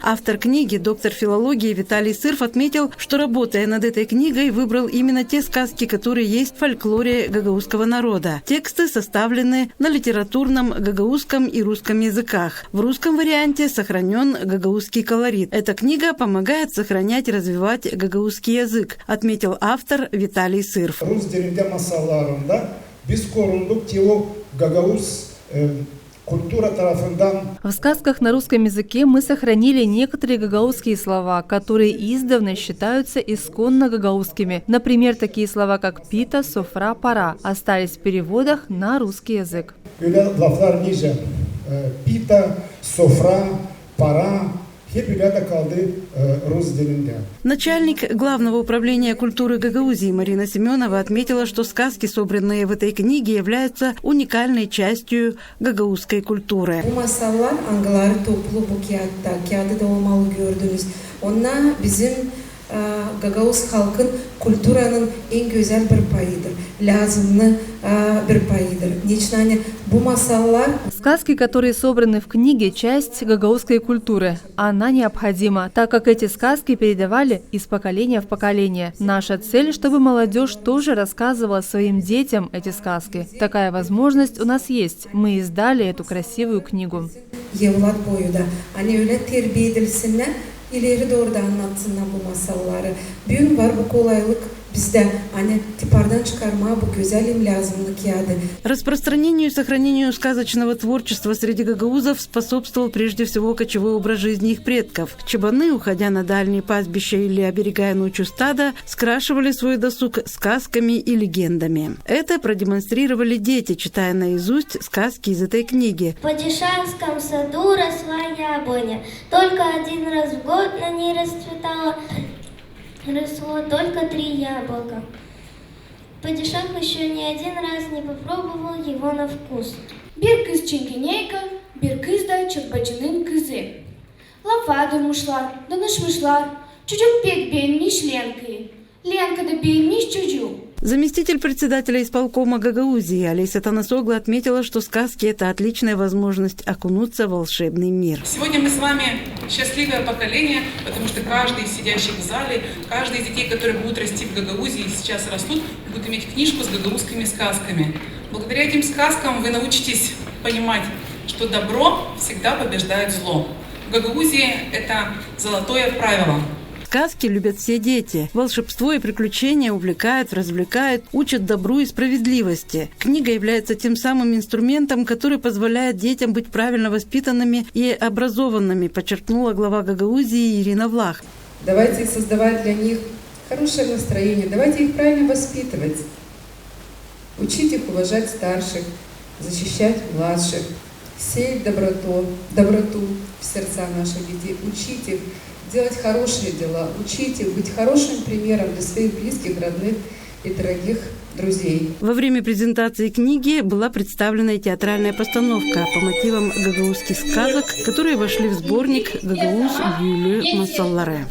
Автор книги, доктор филологии Виталий Сырф, отметил, что, работая над этой книгой, выбрал именно те сказки, которые есть в фольклоре гагаузского народа. Тексты составлены на литературном гагаузском и русском языках. В русском варианте сохранен гагаузский колорит. Эта книга помогает сохранять и развивать гагаузский язык, отметил автор Виталий Сырф. В сказках на русском языке мы сохранили некоторые гагаузские слова, которые издавна считаются исконно гагаузскими. Например, такие слова, как «пита», «софра», «пара» остались в переводах на русский язык. «Пита», «софра», «пара». Начальник Главного управления культуры Гагаузии Марина Семенова отметила, что сказки, собранные в этой книге, являются уникальной частью гагаузской культуры. Гагаус халкын культураның ең güzel bir payıdır. Lazımlı bir payыdır. Нечнане бу масаллар. Сказки, которые собраны в книге, часть гагаузской культуры. Она необходима, так как эти сказки передавали из поколения в поколение. Наша цель, чтобы молодежь тоже рассказывала своим детям эти сказки. Такая возможность у нас есть. Мы издали эту красивую книгу. Yıllar boyu da hani öyle terbiye edilsinler. İleri doğru da anlatsınlar bu masalları. Bugün var bu kolaylık bizde. Hani tipardan çıkarma bu güzelim lazımlık yadı. Распространению и сохранению сказочного творчества среди гагаузов способствовал прежде всего кочевой образ жизни их предков. Чабаны, уходя на дальние пастбища или оберегая ночью стада, скрашивали свой досуг сказками и легендами. Это продемонстрировали дети, читая наизусть сказки из этой книги. В Падишанском саду росла яблоня. Только один раз в год на ней расцветало. Росло только 3 яблока. Падишах еще ни один раз не попробовал его на вкус. Bir kız çingeneyka, bir kız da çırbacının kızı. Lafa durmuşlar, danışmışlar. Çocuk pek beğenmiş Ленкой. Ленка da beğenmiş çocuğu. Заместитель председателя исполкома Гагаузии Олеся Танасоглу отметила, что сказки – это отличная возможность окунуться в волшебный мир. Сегодня мы с вами счастливое поколение, потому что каждый из сидящих в зале, каждый из детей, которые будут расти в Гагаузии и сейчас растут, будет иметь книжку с гагаузскими сказками. Благодаря этим сказкам вы научитесь понимать, что добро всегда побеждает зло. В Гагаузии это золотое правило. Сказки любят все дети. Волшебство и приключения увлекают, развлекают, учат добру и справедливости. Книга является тем самым инструментом, который позволяет детям быть правильно воспитанными и образованными, подчеркнула глава Гагаузии Ирина Влах. Давайте создавать для них хорошее настроение, давайте их правильно воспитывать. Учить их уважать старших, защищать младших, сеять доброту в сердца наших детей, учить их делать хорошие дела, учить их, быть хорошим примером для своих близких, родных и дорогих друзей. Во время презентации книги была представлена и театральная постановка по мотивам гагаузских сказок, которые вошли в сборник «Гагауз Юлю Масалларе».